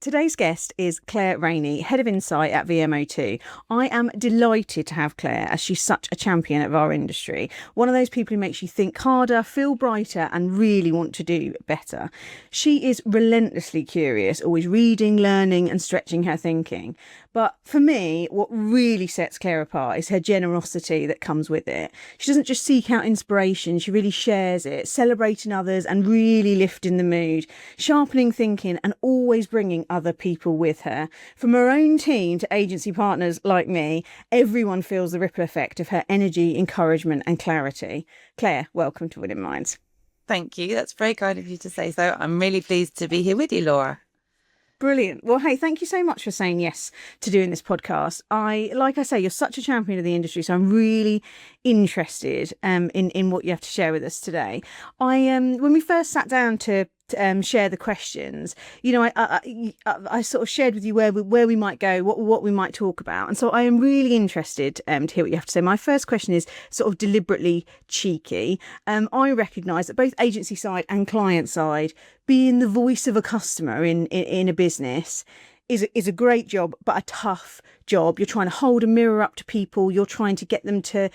Today's guest is Claire Rainey, Head of Insight at VMO2. I am delighted to have Claire as she's such a champion of our industry. One of those people who makes you think harder, feel brighter and really want to do better. She is relentlessly curious, always reading, learning and stretching her thinking. But for me, what really sets Claire apart is her generosity that comes with it. She doesn't just seek out inspiration, she really shares it, celebrating others and really lifting the mood, sharpening thinking and always bringing other people with her. From her own team to agency partners like me, everyone feels the ripple effect of her energy, encouragement and clarity. Claire, welcome to Winning Minds. Thank you. That's very kind of you to say so. I'm really pleased to be here with you, Laura. Brilliant. Well, hey, thank you so much for saying yes to doing this podcast. Like I say, you're such a champion of the industry, so I'm really interested in what you have to share with us today. When we first sat down to share the questions, you know, I sort of shared with you where we might go, what we might talk about, and so I am really interested to hear what you have to say. My first question is sort of deliberately cheeky. I recognise that both agency side and client side, being the voice of a customer in a business is a great job, but a tough job. You're trying to hold a mirror up to people. You're trying to get them to,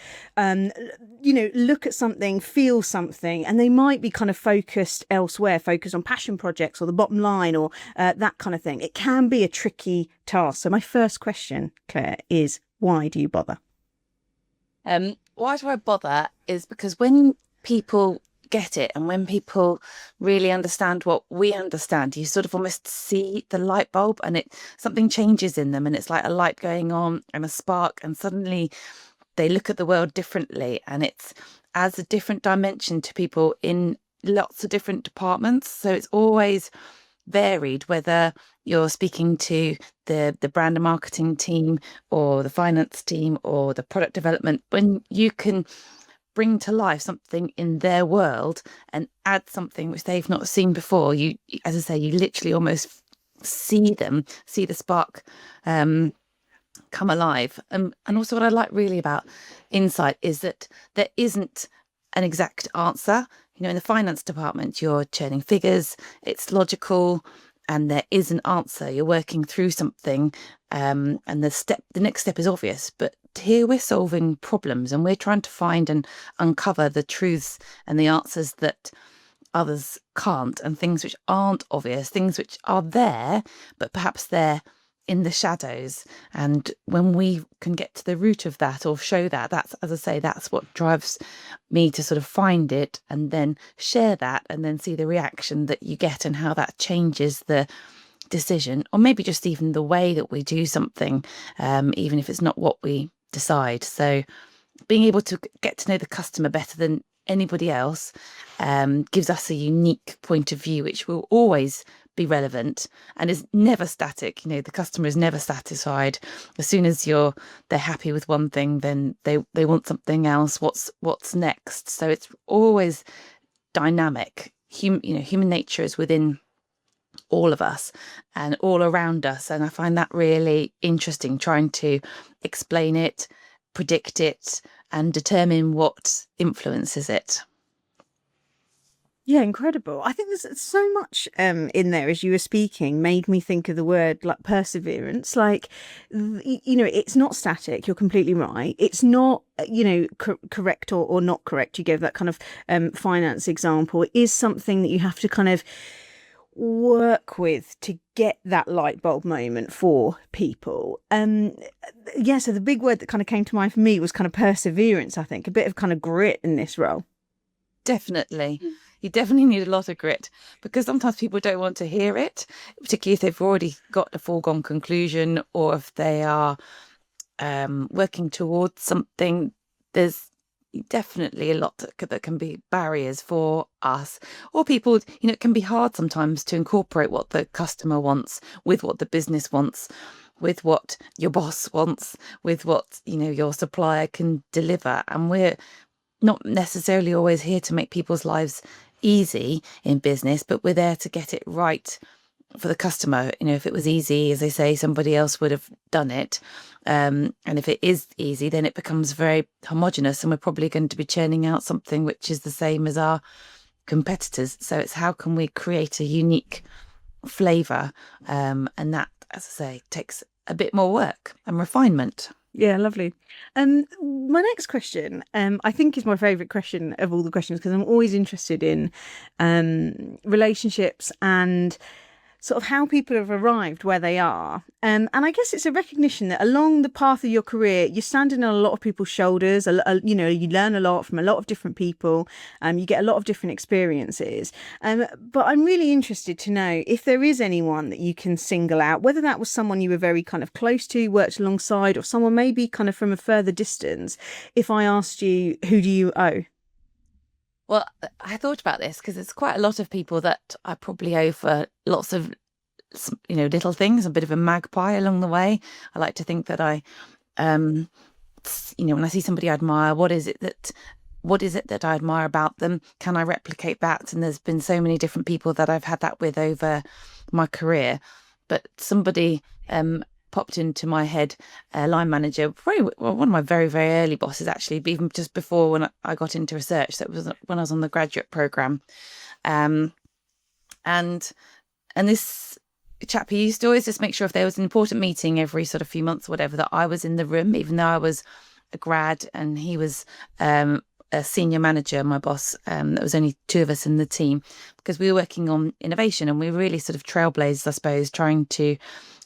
look at something, feel something, and they might be kind of focused elsewhere, focused on passion projects or the bottom line or that kind of thing. It can be a tricky task. So my first question, Claire, is why do you bother? Why do I bother is because when people get it and when people really understand what we understand, you sort of almost see the light bulb and something changes in them and it's like a light going on and a spark, and suddenly they look at the world differently, and it adds a different dimension to people in lots of different departments. So it's always varied, whether you're speaking to the brand and marketing team or the finance team or the product development. When you can bring to life something in their world and add something which they've not seen before, you, as I say, you literally almost see the spark come alive. And also what I like really about insight is that there isn't an exact answer. You know, in the finance department, you're churning figures, it's logical, and there is an answer. You're working through something, and the next step is obvious. But here we're solving problems and we're trying to find and uncover the truths and the answers that others can't, and things which aren't obvious, things which are there, but perhaps they're in the shadows. And when we can get to the root of that or show that, that's, as I say, that's what drives me to sort of find it and then share that and then see the reaction that you get and how that changes the decision, or maybe just even the way that we do something, even if it's not what we decide. So being able to get to know the customer better than anybody else gives us a unique point of view, which will always be relevant and is never static. You know, the customer is never satisfied. As soon as they're happy with one thing, then they want something else. What's next? So it's always dynamic. Human nature is within all of us and all around us, and I find that really interesting, trying to explain it, predict it and determine what influences it. Yeah, incredible. I think there's so much in there as you were speaking made me think of the word like perseverance. Like, it's not static. You're completely right. It's not, correct or not correct. You gave that kind of finance example. It is something that you have to kind of work with to get that light bulb moment for people. So the big word that kind of came to mind for me was kind of perseverance. I think a bit of kind of grit in this role. Definitely. You definitely need a lot of grit, because sometimes people don't want to hear it, particularly if they've already got a foregone conclusion or if they are working towards something. There's definitely a lot that can be barriers for us or people. It can be hard sometimes to incorporate what the customer wants with what the business wants, with what your boss wants, with what your supplier can deliver. And we're not necessarily always here to make people's lives easy in business, but we're there to get it right for the customer. If it was easy, as they say, somebody else would have done it. And if it is easy, then it becomes very homogenous and we're probably going to be churning out something which is the same as our competitors. So it's how can we create a unique flavour, and that, as I say, takes a bit more work and refinement. Yeah, lovely. My next question, I think is my favourite question of all the questions, because I'm always interested in relationships and sort of how people have arrived where they are. And I guess it's a recognition that along the path of your career, you're standing on a lot of people's shoulders. You know, you learn a lot from a lot of different people. You get a lot of different experiences. But I'm really interested to know if there is anyone that you can single out, whether that was someone you were very kind of close to, worked alongside, or someone maybe kind of from a further distance. If I asked you, who do you owe? Well, I thought about this because there's quite a lot of people that I probably owe for lots of, little things, a bit of a magpie along the way. I like to think that when I see somebody I admire, what is it that I admire about them? Can I replicate that? And there's been so many different people that I've had that with over my career. But somebody popped into my head, line manager, one of my very, very early bosses, actually, even just before when I got into research. So it was when I was on the graduate programme. And this chap, he used to always just make sure if there was an important meeting every sort of few months or whatever, that I was in the room, even though I was a grad and he was a senior manager, my boss. There was only two of us in the team because we were working on innovation, and we were really sort of trailblazers, I suppose, trying to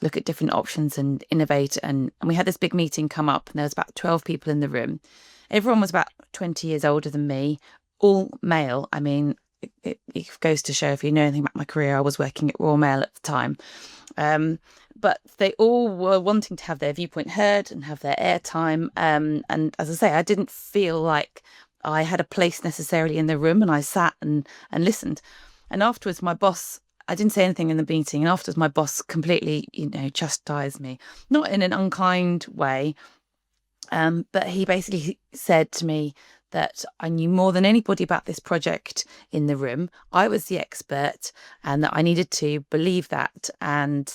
look at different options and innovate. And we had this big meeting come up, and there was about 12 people in the room. Everyone was about 20 years older than me, all male. I mean, it goes to show, if you know anything about my career, I was working at Royal Mail at the time. But they all were wanting to have their viewpoint heard and have their airtime. And as I say, I didn't feel like I had a place necessarily in the room, and I sat and listened. And afterwards, my boss, I didn't say anything in the meeting, and afterwards my boss completely, chastised me, not in an unkind way, but he basically said to me that I knew more than anybody about this project in the room. I was the expert, and that I needed to believe that, and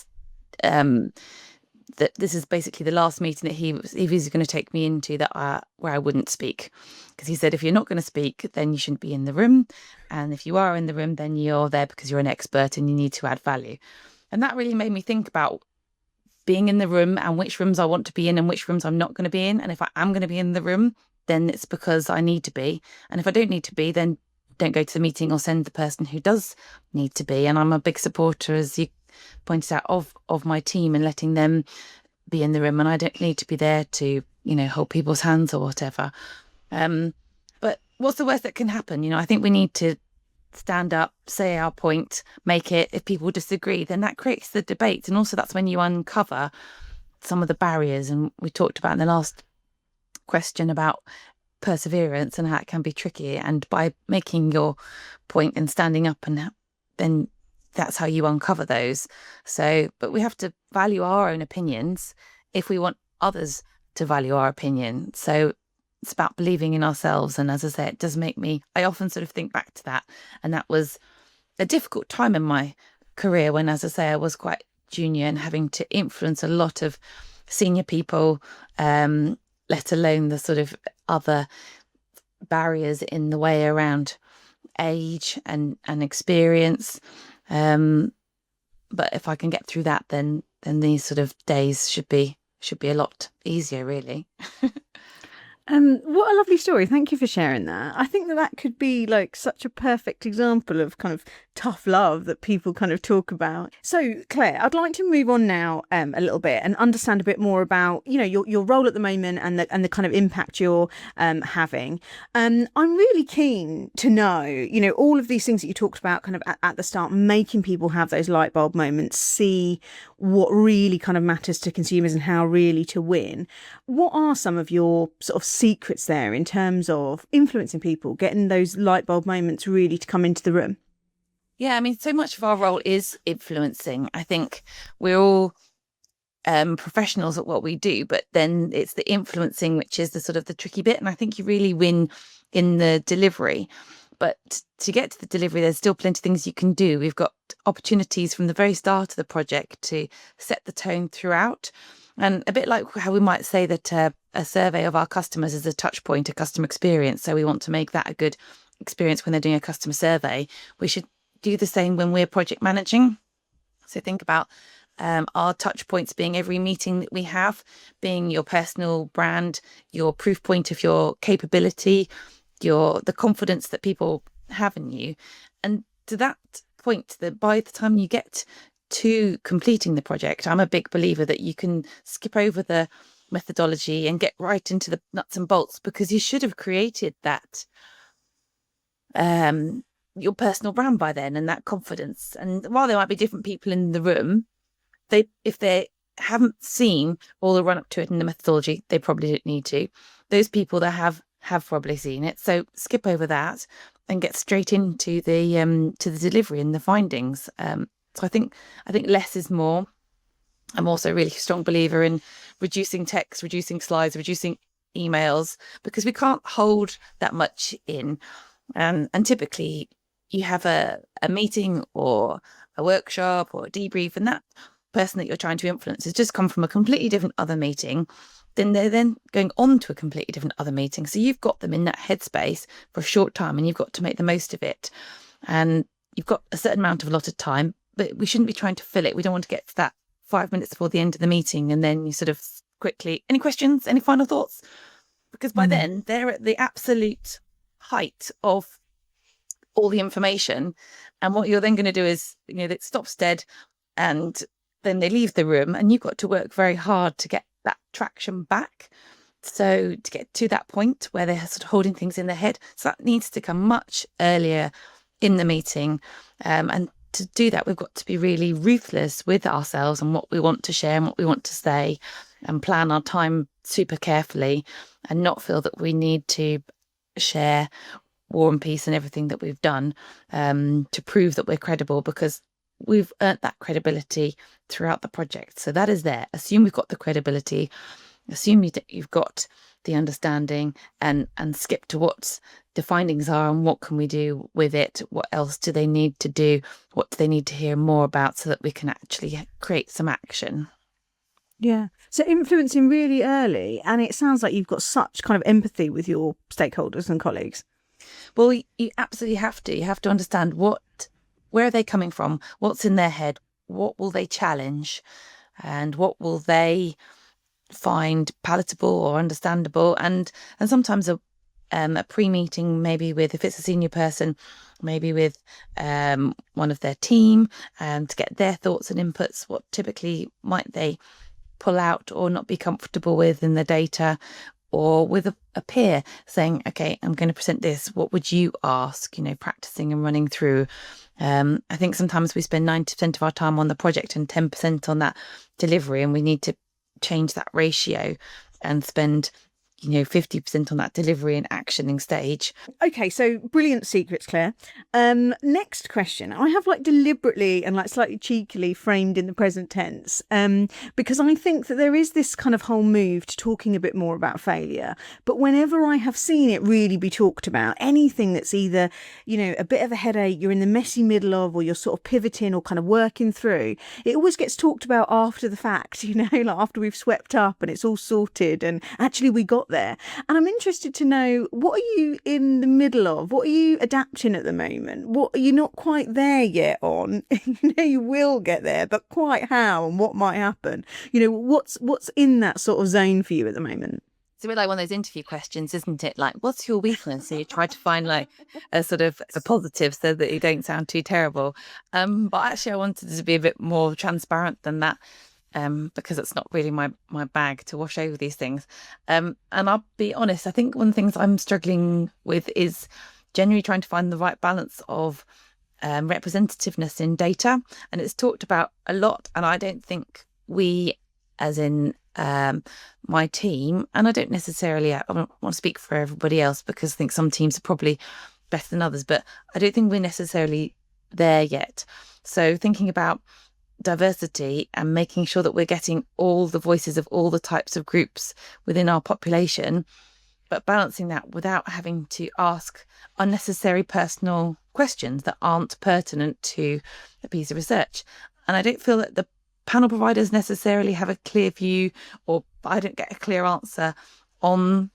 that this is basically the last meeting that he was going to take me into where I wouldn't speak, because he said, if you're not going to speak, then you shouldn't be in the room, and if you are in the room, then you're there because you're an expert and you need to add value. And that really made me think about being in the room and which rooms I want to be in and which rooms I'm not going to be in. And if I am going to be in the room, then it's because I need to be, and if I don't need to be, then don't go to the meeting, or send the person who does need to be. And I'm a big supporter, as you pointed out, of my team and letting them be in the room, and I don't need to be there to hold people's hands or whatever. But what's the worst that can happen? I think we need to stand up, say our point, make it. If people disagree, then that creates the debate, and also that's when you uncover some of the barriers. And we talked about in the last question about perseverance and how it can be tricky, and by making your point and standing up, and then that's how you uncover those. But we have to value our own opinions if we want others to value our opinion. So it's about believing in ourselves. And as I say, it does make me, I often sort of think back to that. And that was a difficult time in my career when, as I say, I was quite junior and having to influence a lot of senior people, let alone the sort of other barriers in the way around age and experience. But if I can get through that, then these sort of days should be a lot easier, really. What a lovely story. Thank you for sharing that. I think that could be like such a perfect example of kind of tough love that people kind of talk about. So, Claire, I'd like to move on now a little bit and understand a bit more about, your role at the moment and the kind of impact you're having. I'm really keen to know, all of these things that you talked about kind of at the start, making people have those light bulb moments, see what really kind of matters to consumers and how really to win. What are some of your sort of secrets there in terms of influencing people, getting those light bulb moments really to come into the room? Yeah, I mean, so much of our role is influencing. I think we're all professionals at what we do, but then it's the influencing which is the sort of the tricky bit. And I think you really win in the delivery. But to get to the delivery, there's still plenty of things you can do. We've got opportunities from the very start of the project to set the tone throughout. And a bit like how we might say that a survey of our customers is a touch point, a customer experience. So we want to make that a good experience when they're doing a customer survey. We should do the same when we're project managing. So think about our touch points being every meeting that we have, being your personal brand, your proof point of your capability, the confidence that people have in you. And to that point, that by the time you get to completing the project, I'm a big believer that you can skip over the methodology and get right into the nuts and bolts, because you should have created that your personal brand by then, and that confidence. And while there might be different people in the room, if they haven't seen all the run up to it in the methodology, they probably don't need to. Those people that have probably seen it, so skip over that and get straight into the to the delivery and the findings. So I think less is more. I'm also a really strong believer in reducing text, reducing slides, reducing emails, because we can't hold that much in. And typically you have a meeting or a workshop or a debrief, and that person that you're trying to influence has just come from a completely different other meeting. Then they're then going on to a completely different other meeting. So you've got them in that headspace for a short time, and you've got to make the most of it. And you've got a certain amount of allotted time, but we shouldn't be trying to fill it. We don't want to get to that 5 minutes before the end of the meeting and then you sort of quickly, any questions, any final thoughts? Because by then they're at the absolute height of all the information. And what you're then going to do is, it stops dead, and then they leave the room, and you've got to work very hard to get that traction back. So to get to that point where they're sort of holding things in their head, so that needs to come much earlier in the meeting. And to do that, we've got to be really ruthless with ourselves and what we want to share and what we want to say, and plan our time super carefully, and not feel that we need to share War and Peace and everything that we've done to prove that we're credible, because we've earned that credibility throughout the project. So that is there. Assume we've got the credibility, assume you've got the understanding, and skip to what the findings are and what can we do with it. What else do they need to do? What do they need to hear more about, so that we can actually create some action? Yeah. So influencing really early, and it sounds like you've got such kind of empathy with your stakeholders and colleagues. Well, you absolutely have to. You have to understand where are they coming from? What's in their head? What will they challenge? And what will they find palatable or understandable? And sometimes a pre-meeting, maybe with, if it's a senior person, maybe with one of their team, to get their thoughts and inputs. What typically might they pull out or not be comfortable with in the data? Or with a peer saying, okay, I'm going to present this. What would you ask? Practicing and running through. I think sometimes we spend 90% of our time on the project and 10% on that delivery, and we need to change that ratio and spend 50% on that delivery and actioning stage. Okay, so brilliant secrets, Claire. Next question. I have deliberately and slightly cheekily framed in the present tense, because I think that there is this kind of whole move to talking a bit more about failure. But whenever I have seen it really be talked about, anything that's either, a bit of a headache, you're in the messy middle of, or you're sort of pivoting or kind of working through, it always gets talked about after the fact, after we've swept up and it's all sorted and actually we got there. And I'm interested to know, what are you in the middle of? What are you adapting at the moment? What are you not quite there yet on? You will get there, but quite how and what might happen? What's in that sort of zone for you at the moment? It's a bit like one of those interview questions, isn't it? Like, what's your weakness? So you try to find a sort of a positive so that you don't sound too terrible. But actually I wanted to be a bit more transparent than that. Because it's not really my bag to wash over these things. And I'll be honest, I think one of the things I'm struggling with is generally trying to find the right balance of representativeness in data. And it's talked about a lot, and I don't think we, as in my team, and I don't necessarily, I don't want to speak for everybody else, because I think some teams are probably better than others, but I don't think we're necessarily there yet. So thinking about diversity and making sure that we're getting all the voices of all the types of groups within our population, but balancing that without having to ask unnecessary personal questions that aren't pertinent to a piece of research. And I don't feel that the panel providers necessarily have a clear view, or I don't get a clear answer on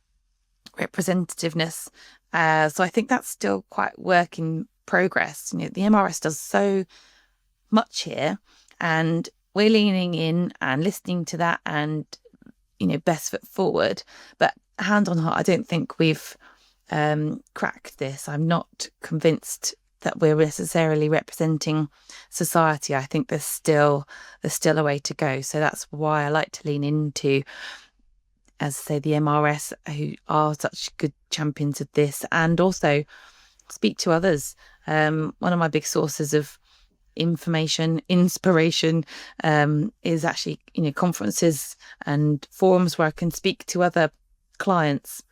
representativeness. So I think that's still quite work in progress. The MRS does so much here. and we're leaning in and listening to that and, best foot forward. But hand on heart, I don't think we've cracked this. I'm not convinced that we're necessarily representing society. I think there's still a way to go. So that's why I like to lean into, as I say, the MRS, who are such good champions of this, and also speak to others. One of my big sources of information, inspiration, is actually, conferences and forums where I can speak to other clients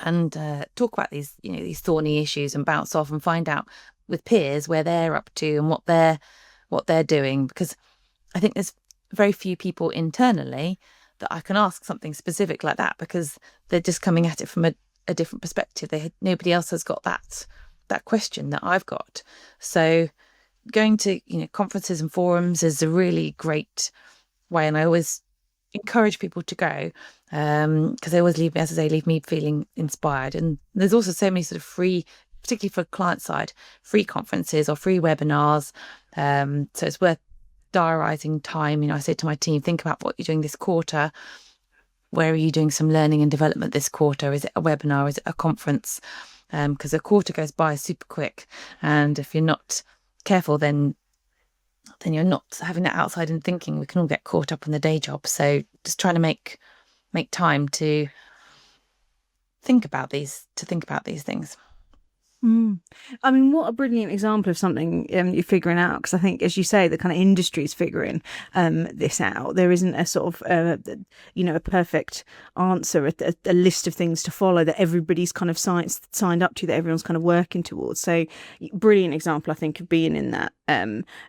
and talk about these thorny issues and bounce off and find out with peers where they're up to and what they're doing, because I think there's very few people internally that I can ask something specific like that, because they're just coming at it from a different perspective. Nobody else has got that question that I've got. So going to conferences and forums is a really great way, and I always encourage people to go, because they always leave me feeling inspired. And there's also so many sort of free, particularly for client side, free conferences or free webinars, so it's worth diarising time. I say to my team, think about what you're doing this quarter. Where are you doing some learning and development this quarter? Is it a webinar? Is it a conference? Because a quarter goes by super quick, and if you're not careful, then you're not having that outside and thinking. We can all get caught up in the day job. So just trying to make time to think about these things. I mean, what a brilliant example of something you're figuring out, because I think, as you say, the kind of industry is figuring this out. There isn't a sort of a perfect answer, a list of things to follow that everybody's kind of signed up to, that everyone's kind of working towards. So brilliant example, I think, of being in that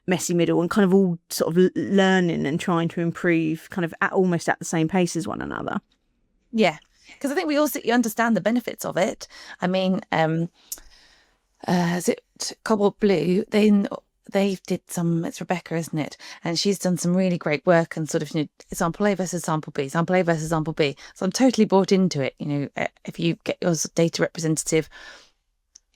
messy middle and kind of all sort of learning and trying to improve kind of almost at the same pace as one another. Yeah, because I think we also understand the benefits of it. I mean, is it Cobalt Blue? They did some, it's Rebecca, isn't it? And she's done some really great work and sort of, sample A versus sample B, sample A versus sample B. So I'm totally bought into it. If you get your data representative,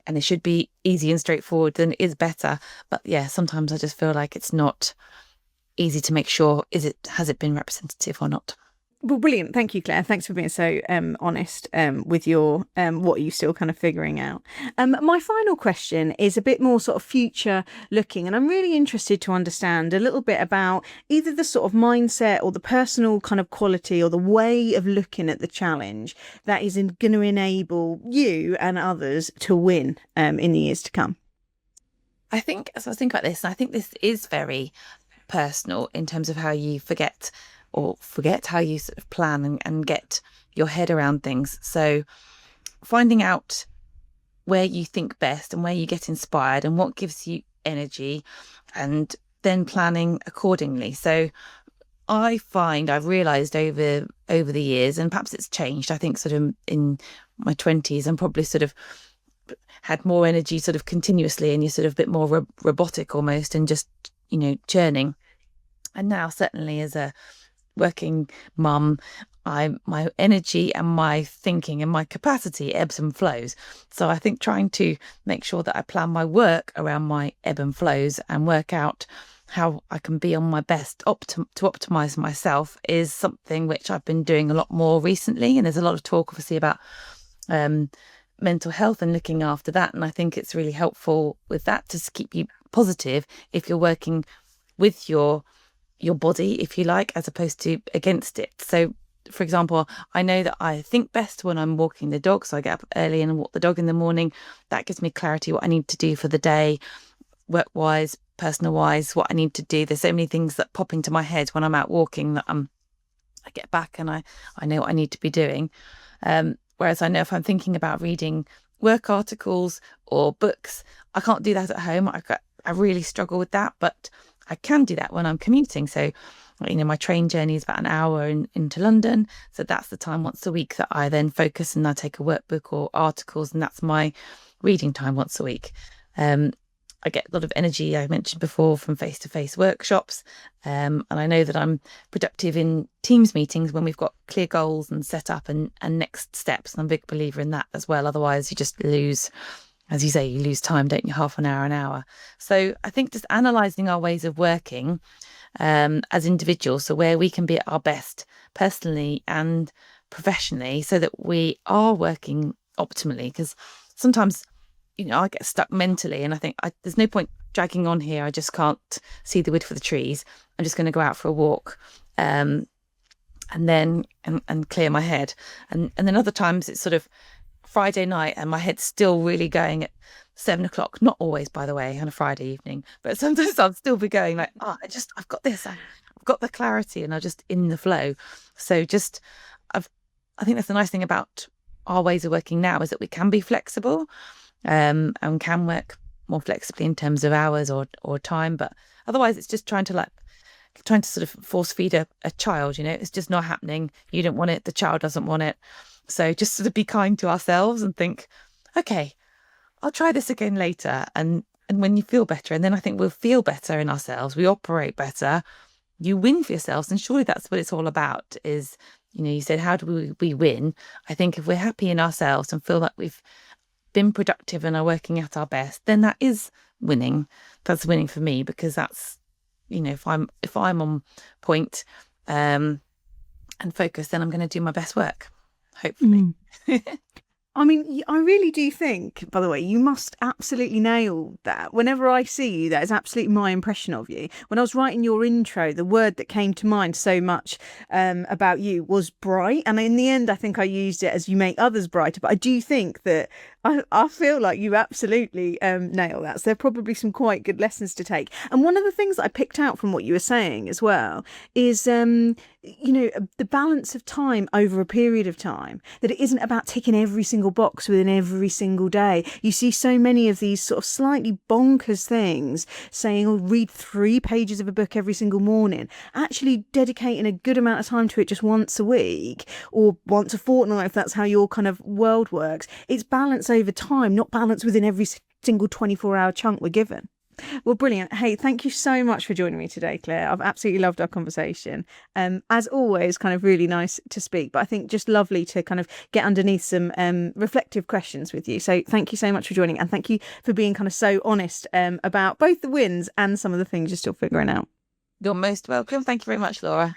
and it should be easy and straightforward, then it is better. But yeah, sometimes I just feel like it's not easy to make sure, has it been representative or not? Well, brilliant. Thank you, Claire. Thanks for being so honest with your what are you still kind of figuring out. My final question is a bit more sort of future looking, and I'm really interested to understand a little bit about either the sort of mindset or the personal kind of quality or the way of looking at the challenge that is going to enable you and others to win in the years to come. I think, as I was thinking about this, and I think this is very personal in terms of how you forget how you sort of plan and get your head around things. So finding out where you think best and where you get inspired and what gives you energy, and then planning accordingly. So I find I've realised over the years, and perhaps it's changed, I think sort of in my 20s, I'm probably sort of had more energy sort of continuously, and you're sort of a bit more robotic almost, and just, churning. And now, certainly as a working mum, my energy and my thinking and my capacity ebbs and flows. So I think trying to make sure that I plan my work around my ebb and flows and work out how I can be on my best to optimise myself is something which I've been doing a lot more recently. And there's a lot of talk, obviously, about mental health and looking after that. And I think it's really helpful with that to keep you positive if you're working with your body, if you like, as opposed to against it. So, for example, I know that I think best when I'm walking the dog. So I get up early and walk the dog in the morning. That gives me clarity what I need to do for the day, work-wise, personal-wise, what I need to do. There's so many things that pop into my head when I'm out walking that I get back and I know what I need to be doing. Whereas I know if I'm thinking about reading work articles or books, I can't do that at home. I really struggle with that, but I can do that when I'm commuting. So, my train journey is about an hour into London. So that's the time once a week that I then focus and I take a workbook or articles, and that's my reading time once a week. I get a lot of energy, I mentioned before, from face-to-face workshops. And I know that I'm productive in Teams meetings when we've got clear goals and set up and next steps. And I'm a big believer in that as well. Otherwise, you just lose as you say, you lose time, don't you? Half an hour. So I think just analysing our ways of working as individuals, so where we can be at our best personally and professionally, so that we are working optimally. Because sometimes, I get stuck mentally and I think there's no point dragging on here. I just can't see the wood for the trees. I'm just going to go out for a walk. And then clear my head. And then other times it's sort of Friday night and my head's still really going at 7 o'clock. Not always, by the way, on a Friday evening, but sometimes I'll still be going like, I've got this, I've got the clarity, and I'm just in the flow. So I think that's the nice thing about our ways of working now, is that we can be flexible and can work more flexibly in terms of hours or time. But otherwise it's just trying to sort of force feed a child, it's just not happening. You don't want it, the child doesn't want it. So just sort of be kind to ourselves and think, okay, I'll try this again later. And when you feel better, and then I think we'll feel better in ourselves, we operate better, you win for yourselves. And surely that's what it's all about is, you said, how do we win? I think if we're happy in ourselves and feel like we've been productive and are working at our best, then that is winning. That's winning for me, because that's, if I'm on point and focused, then I'm going to do my best work, hopefully. I mean, I really do think, by the way, you must absolutely nail that. Whenever I see you, that is absolutely my impression of you. When I was writing your intro, the word that came to mind so much about you was bright. And in the end, I think I used it as you make others brighter. But I do think that I feel like you absolutely nail that. So there are probably some quite good lessons to take. And one of the things that I picked out from what you were saying as well is, the balance of time over a period of time, that it isn't about ticking every single box within every single day. You see so many of these sort of slightly bonkers things saying, read 3 pages of a book every single morning. Actually dedicating a good amount of time to it just once a week or once a fortnight, if that's how your kind of world works. It's balance over time, not balance within every single 24-hour chunk we're given. Well, brilliant. Hey, thank you so much for joining me today, Claire. I've absolutely loved our conversation. As always, kind of really nice to speak, but I think just lovely to kind of get underneath some reflective questions with you. So thank you so much for joining, and thank you for being kind of so honest about both the wins and some of the things you're still figuring out. You're most welcome. Thank you very much, Laura.